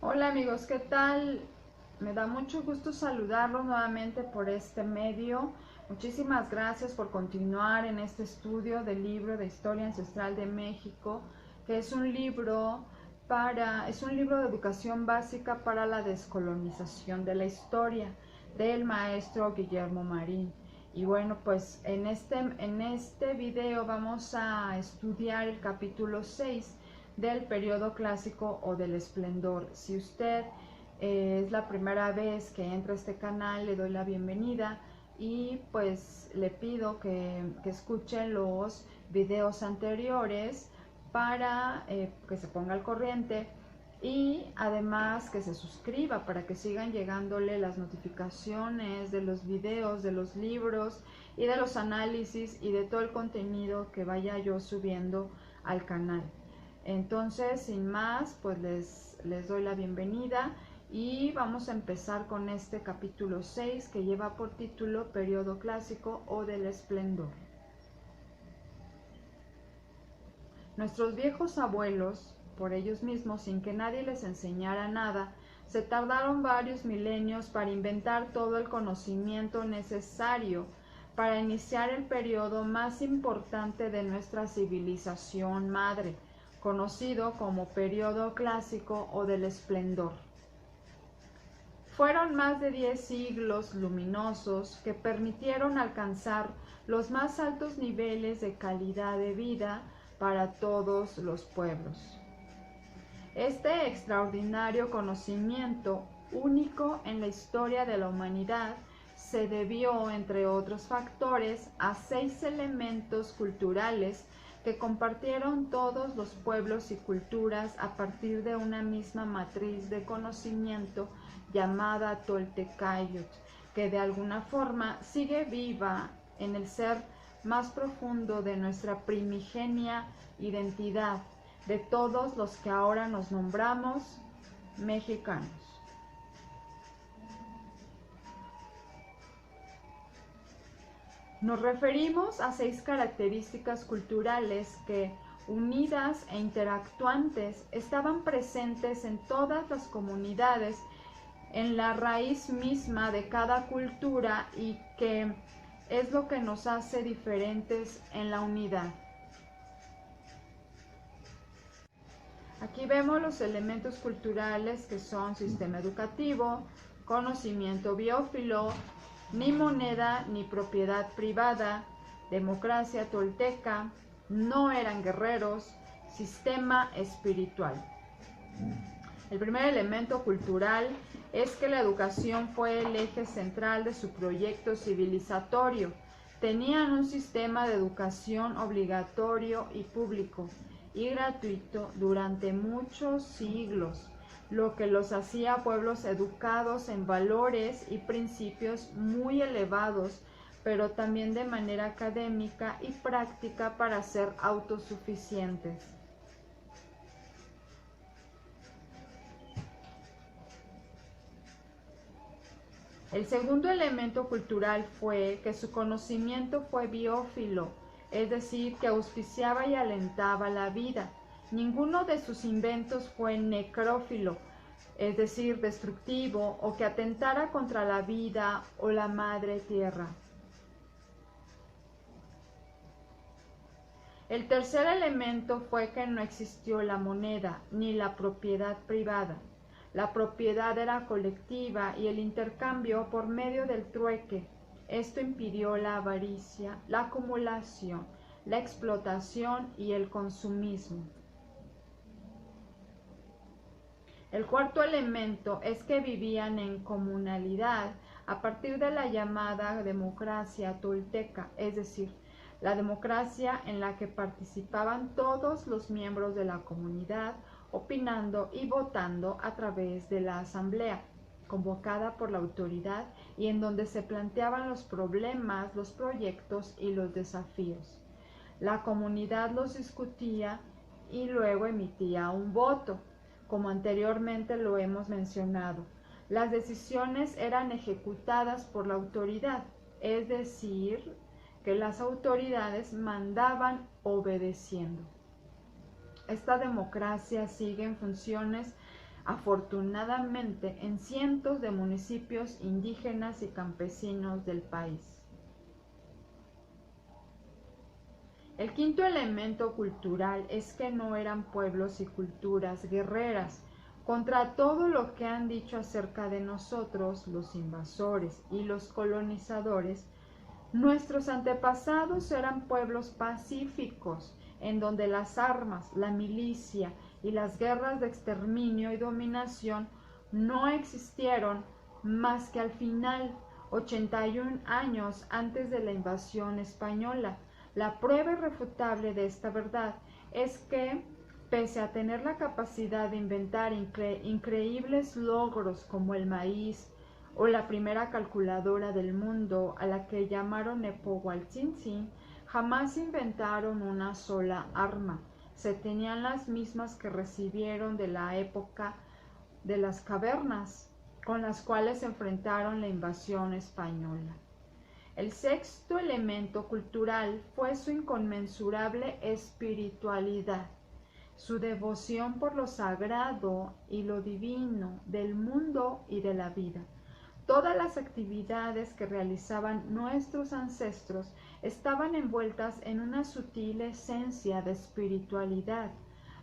Hola amigos, ¿qué tal? Me da mucho gusto saludarlos nuevamente por este medio. Muchísimas gracias por continuar en este estudio del libro de Historia Ancestral de México, que es un libro de educación básica para la descolonización de la historia del maestro Guillermo Marín. Y bueno, pues en este video vamos a estudiar el capítulo 6 del periodo clásico o del esplendor. Si usted es la primera vez que entra a este canal, le doy la bienvenida y pues le pido que escuche los videos anteriores para que se ponga al corriente, y además que se suscriba para que sigan llegándole las notificaciones de los videos, de los libros y de los análisis y de todo el contenido que vaya yo subiendo al canal. Entonces, sin más, pues les doy la bienvenida y vamos a empezar con este capítulo 6 que lleva por título Periodo Clásico o del Esplendor. Nuestros viejos abuelos, por ellos mismos, sin que nadie les enseñara nada, se tardaron varios milenios para inventar todo el conocimiento necesario para iniciar el periodo más importante de nuestra civilización madre, conocido como periodo clásico o del esplendor. Fueron más de 10 siglos luminosos que permitieron alcanzar los más altos niveles de calidad de vida para todos los pueblos. Este extraordinario conocimiento, único en la historia de la humanidad, se debió, entre otros factores, a 6 elementos culturales que compartieron todos los pueblos y culturas a partir de una misma matriz de conocimiento llamada Toltecayotl, que de alguna forma sigue viva en el ser más profundo de nuestra primigenia identidad, de todos los que ahora nos nombramos mexicanos. Nos referimos a 6 características culturales que, unidas e interactuantes, estaban presentes en todas las comunidades, en la raíz misma de cada cultura, y que es lo que nos hace diferentes en la unidad. Aquí vemos los elementos culturales que son sistema educativo, conocimiento biófilo, ni moneda ni propiedad privada, democracia tolteca, no eran guerreros, sistema espiritual. El primer elemento cultural es que la educación fue el eje central de su proyecto civilizatorio. Tenían un sistema de educación obligatorio y público y gratuito durante muchos siglos, lo que los hacía pueblos educados en valores y principios muy elevados, pero también de manera académica y práctica para ser autosuficientes. El segundo elemento cultural fue que su conocimiento fue biófilo, es decir, que auspiciaba y alentaba la vida. Ninguno de sus inventos fue necrófilo, es decir, destructivo o que atentara contra la vida o la madre tierra. El tercer elemento fue que no existió la moneda ni la propiedad privada. La propiedad era colectiva y el intercambio por medio del trueque. Esto impidió la avaricia, la acumulación, la explotación y el consumismo. El cuarto elemento es que vivían en comunalidad a partir de la llamada democracia tolteca, es decir, la democracia en la que participaban todos los miembros de la comunidad, opinando y votando a través de la asamblea, convocada por la autoridad, y en donde se planteaban los problemas, los proyectos y los desafíos. La comunidad los discutía y luego emitía un voto, como anteriormente lo hemos mencionado. Las decisiones eran ejecutadas por la autoridad, es decir, que las autoridades mandaban obedeciendo. Esta democracia sigue en funciones afortunadamente en cientos de municipios indígenas y campesinos del país. El quinto elemento cultural es que no eran pueblos y culturas guerreras contra todo lo que han dicho acerca de nosotros, los invasores y los colonizadores. Nuestros antepasados eran pueblos pacíficos, en donde las armas, la milicia y las guerras de exterminio y dominación no existieron más que al final, 81 años antes de la invasión española. La prueba irrefutable de esta verdad es que, pese a tener la capacidad de inventar increíbles logros como el maíz o la primera calculadora del mundo, a la que llamaron Nepohualtzin, jamás inventaron una sola arma. Se tenían las mismas que recibieron de la época de las cavernas, con las cuales enfrentaron la invasión española. El sexto elemento cultural fue su inconmensurable espiritualidad, su devoción por lo sagrado y lo divino del mundo y de la vida. Todas las actividades que realizaban nuestros ancestros estaban envueltas en una sutil esencia de espiritualidad.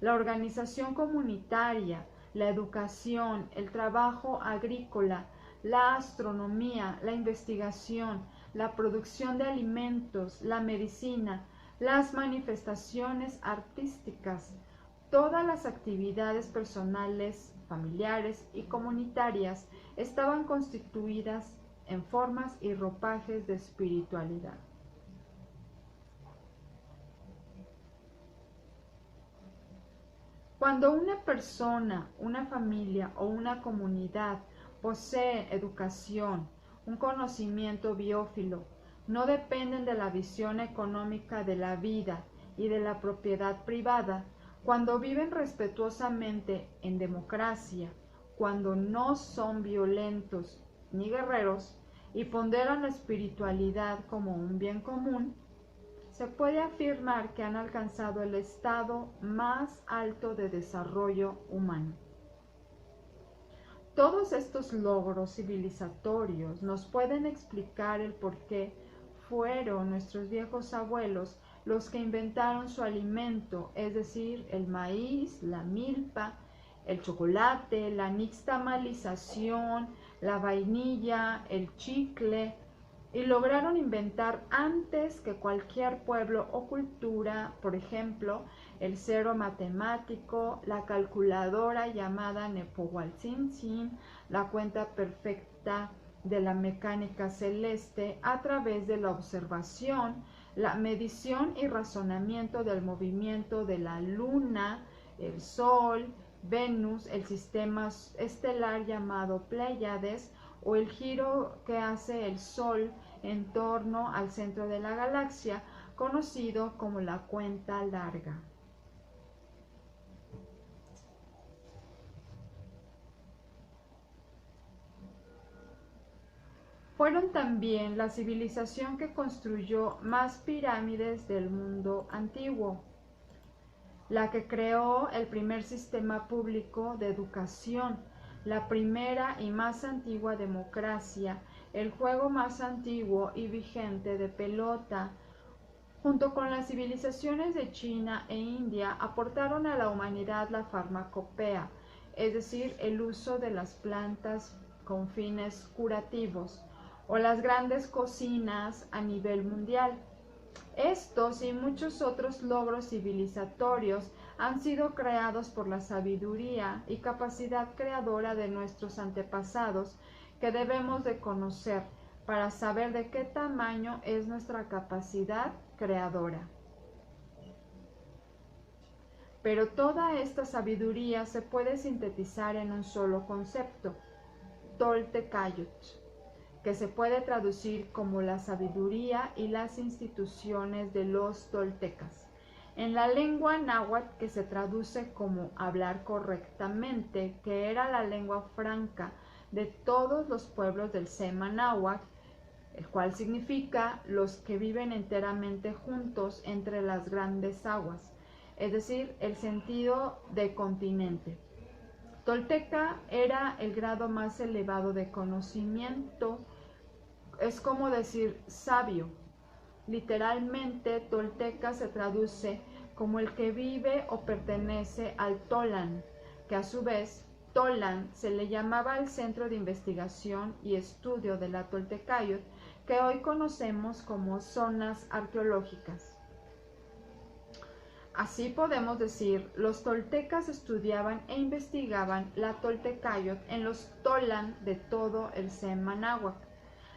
La organización comunitaria, la educación, el trabajo agrícola, la astronomía, la investigación, la producción de alimentos, la medicina, las manifestaciones artísticas, todas las actividades personales, familiares y comunitarias estaban constituidas en formas y ropajes de espiritualidad. Cuando una persona, una familia o una comunidad posee educación, un conocimiento biófilo, no dependen de la visión económica de la vida y de la propiedad privada, cuando viven respetuosamente en democracia, cuando no son violentos ni guerreros y ponderan la espiritualidad como un bien común, se puede afirmar que han alcanzado el estado más alto de desarrollo humano. Todos estos logros civilizatorios nos pueden explicar el por qué fueron nuestros viejos abuelos los que inventaron su alimento, es decir, el maíz, la milpa, el chocolate, la nixtamalización, la vainilla, el chicle, y lograron inventar antes que cualquier pueblo o cultura, por ejemplo, el cero matemático, la calculadora llamada Nepohualtzin, la cuenta perfecta de la mecánica celeste a través de la observación, la medición y razonamiento del movimiento de la luna, el sol, Venus, el sistema estelar llamado Pléyades, o el giro que hace el Sol en torno al centro de la galaxia, conocido como la cuenta larga. Fueron también la civilización que construyó más pirámides del mundo antiguo, la que creó el primer sistema público de educación, la primera y más antigua democracia, el juego más antiguo y vigente de pelota, junto con las civilizaciones de China e India, aportaron a la humanidad la farmacopea, es decir, el uso de las plantas con fines curativos, o las grandes cocinas a nivel mundial. Estos y muchos otros logros civilizatorios han sido creados por la sabiduría y capacidad creadora de nuestros antepasados, que debemos de conocer para saber de qué tamaño es nuestra capacidad creadora. Pero toda esta sabiduría se puede sintetizar en un solo concepto, Toltecayot, que se puede traducir como la sabiduría y las instituciones de los toltecas. En la lengua náhuatl, que se traduce como hablar correctamente, que era la lengua franca de todos los pueblos del Sema náhuatl, el cual significa los que viven enteramente juntos entre las grandes aguas. es decir, el sentido de continente. Tolteca era el grado más elevado de conocimiento, es como decir sabio. Literalmente, tolteca se traduce como el que vive o pertenece al Tolan, que a su vez Tolan se le llamaba al centro de investigación y estudio de la Toltecayotl, que hoy conocemos como zonas arqueológicas. Así podemos decir, los toltecas estudiaban e investigaban la Toltecayotl en los Tolan de todo el Semanáhuac.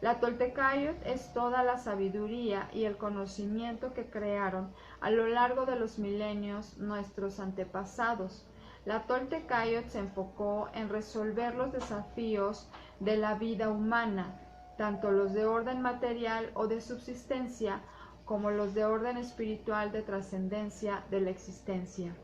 La Toltecayotl es toda la sabiduría y el conocimiento que crearon a lo largo de los milenios nuestros antepasados. La Toltecayotl se enfocó en resolver los desafíos de la vida humana, tanto los de orden material o de subsistencia, como los de orden espiritual de trascendencia de la existencia.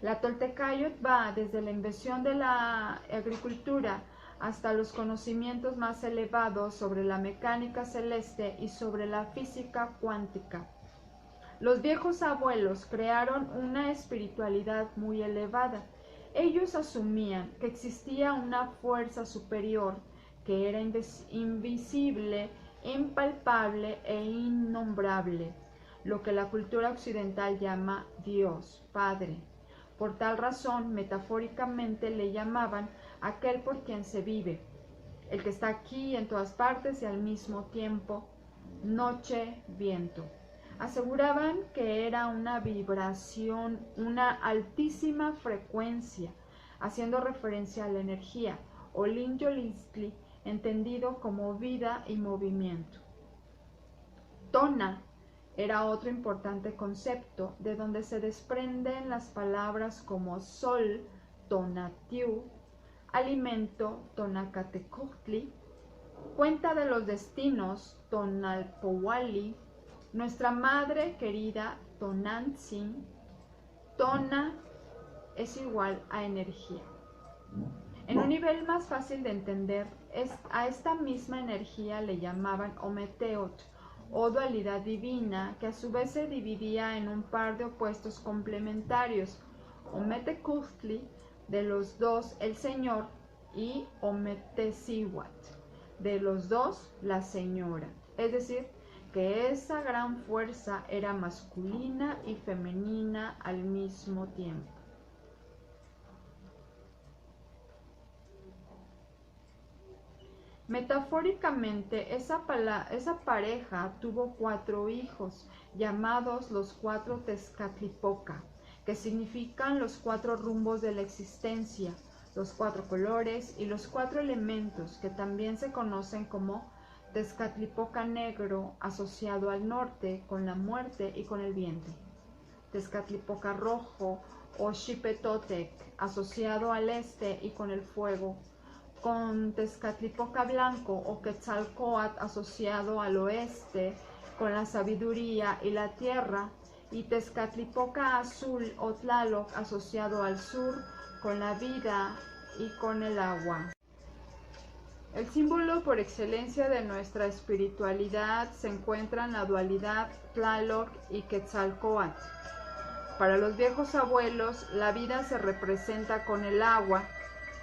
La Toltecayotl va desde la invención de la agricultura hasta los conocimientos más elevados sobre la mecánica celeste y sobre la física cuántica. Los viejos abuelos crearon una espiritualidad muy elevada. Ellos asumían que existía una fuerza superior que era invisible, impalpable e innombrable, lo que la cultura occidental llama Dios, Padre. Por tal razón, metafóricamente le llamaban aquel por quien se vive, el que está aquí en todas partes y al mismo tiempo, noche, viento. Aseguraban que era una vibración, una altísima frecuencia, haciendo referencia a la energía, o Linjolistli, entendido como vida y movimiento. Tona era otro importante concepto, de donde se desprenden las palabras como sol, Tonatiuh, alimento, Tonacatecutli, cuenta de los destinos, Tonalpouali, nuestra madre querida, Tonantzin. Tona es igual a energía. En un nivel más fácil de entender, a esta misma energía le llamaban Ometeotl, o dualidad divina, que a su vez se dividía en un par de opuestos complementarios, Ometecutli, de los dos el Señor, y Ometecihuatl, de los dos la Señora. Es decir, que esa gran fuerza era masculina y femenina al mismo tiempo. Metafóricamente, esa pareja tuvo 4 hijos, llamados los 4 Tezcatlipoca, que significan los 4 rumbos de la existencia, los 4 colores y los 4 elementos, que también se conocen como Tezcatlipoca negro, asociado al norte con la muerte y con el viento; Tezcatlipoca rojo o Xipetotec, asociado al este y con el fuego; con Tezcatlipoca blanco o Quetzalcóatl, asociado al oeste con la sabiduría y la tierra; y Tezcatlipoca azul o Tlaloc, asociado al sur con la vida y con el agua. El símbolo por excelencia de nuestra espiritualidad se encuentra en la dualidad Tlaloc y Quetzalcóatl. Para los viejos abuelos, la vida se representa con el agua,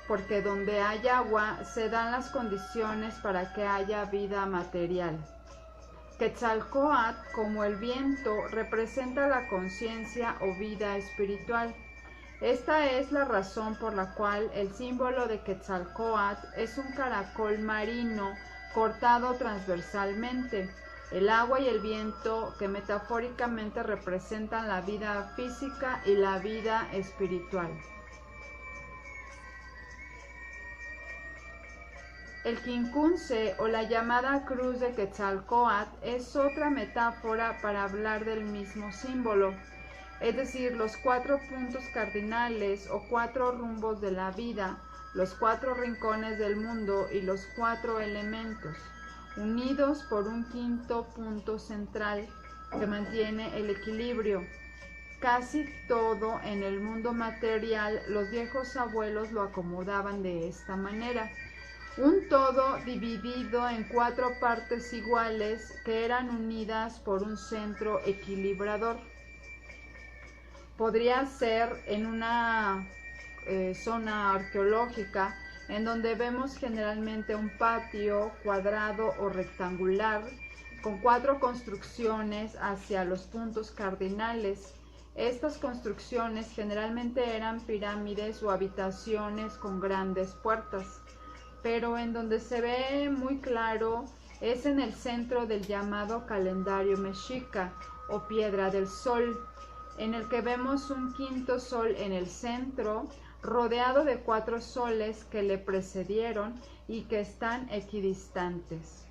porque donde hay agua se dan las condiciones para que haya vida material. Quetzalcóatl, como el viento, representa la conciencia o vida espiritual. Esta es la razón por la cual el símbolo de Quetzalcóatl es un caracol marino cortado transversalmente. El agua y el viento, que metafóricamente representan la vida física y la vida espiritual. El quincunce, o la llamada cruz de Quetzalcóatl, es otra metáfora para hablar del mismo símbolo, es decir, los 4 puntos cardinales o 4 rumbos de la vida, los 4 rincones del mundo y los 4 elementos, unidos por un quinto punto central que mantiene el equilibrio. Casi todo en el mundo material, los viejos abuelos lo acomodaban de esta manera: un todo dividido en 4 partes iguales que eran unidas por un centro equilibrador. podría ser en una zona arqueológica en donde vemos generalmente un patio cuadrado o rectangular con 4 construcciones hacia los puntos cardinales. Estas construcciones generalmente eran pirámides o habitaciones con grandes puertas, pero en donde se ve muy claro es en el centro del llamado calendario mexica o piedra del sol, en el que vemos un quinto sol en el centro, rodeado de 4 soles que le precedieron y que están equidistantes.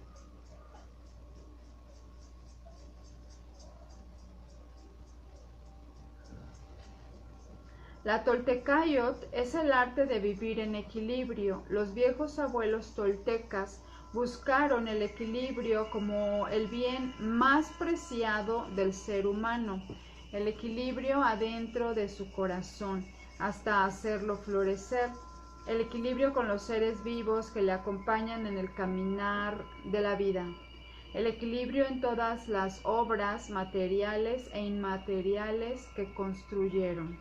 La Toltecayot es el arte de vivir en equilibrio. Los viejos abuelos toltecas buscaron el equilibrio como el bien más preciado del ser humano, el equilibrio adentro de su corazón, hasta hacerlo florecer, el equilibrio con los seres vivos que le acompañan en el caminar de la vida, el equilibrio en todas las obras materiales e inmateriales que construyeron.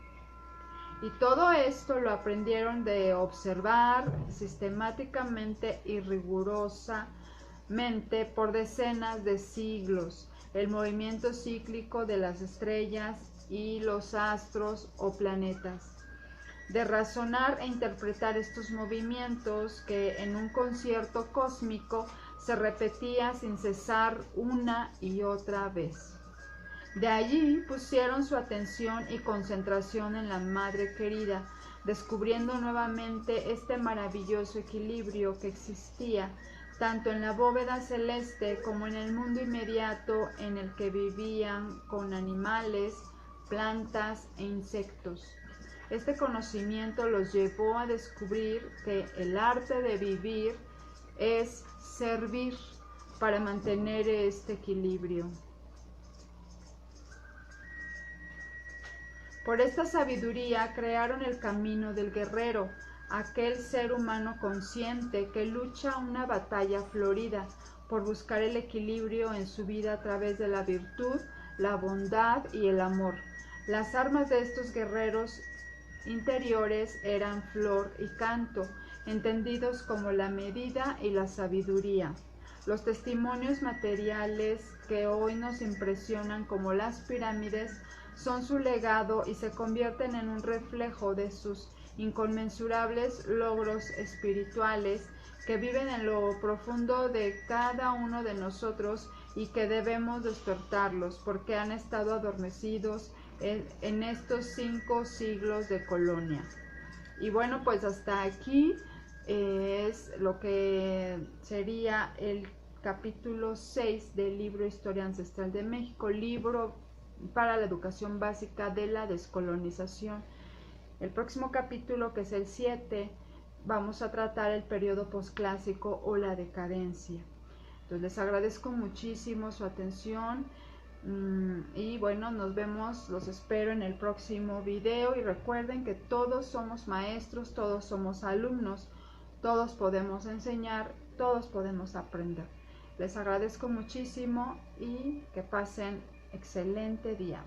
Y todo esto lo aprendieron de observar sistemáticamente y rigurosamente por decenas de siglos el movimiento cíclico de las estrellas y los astros o planetas, de razonar e interpretar estos movimientos que en un concierto cósmico se repetía sin cesar una y otra vez. De allí pusieron su atención y concentración en la Madre Querida, descubriendo nuevamente este maravilloso equilibrio que existía tanto en la bóveda celeste como en el mundo inmediato en el que vivían con animales, plantas e insectos. Este conocimiento los llevó a descubrir que el arte de vivir es servir para mantener este equilibrio. Por esta sabiduría crearon el camino del guerrero, aquel ser humano consciente que lucha una batalla florida por buscar el equilibrio en su vida a través de la virtud, la bondad y el amor. Las armas de estos guerreros interiores eran flor y canto, entendidos como la medida y la sabiduría. Los testimonios materiales que hoy nos impresionan como las pirámides son su legado y se convierten en un reflejo de sus inconmensurables logros espirituales que viven en lo profundo de cada uno de nosotros y que debemos despertarlos porque han estado adormecidos en estos 5 siglos de colonia. Y bueno, pues hasta aquí es lo que sería el capítulo 6 del libro Historia Ancestral de México, libro para la educación básica de la descolonización. El próximo capítulo, que es el 7, vamos a tratar el periodo posclásico o la decadencia. Entonces les agradezco muchísimo su atención y bueno, nos vemos, los espero en el próximo video y recuerden que todos somos maestros, todos somos alumnos, todos podemos enseñar, todos podemos aprender. Les agradezco muchísimo y que pasen excelente día.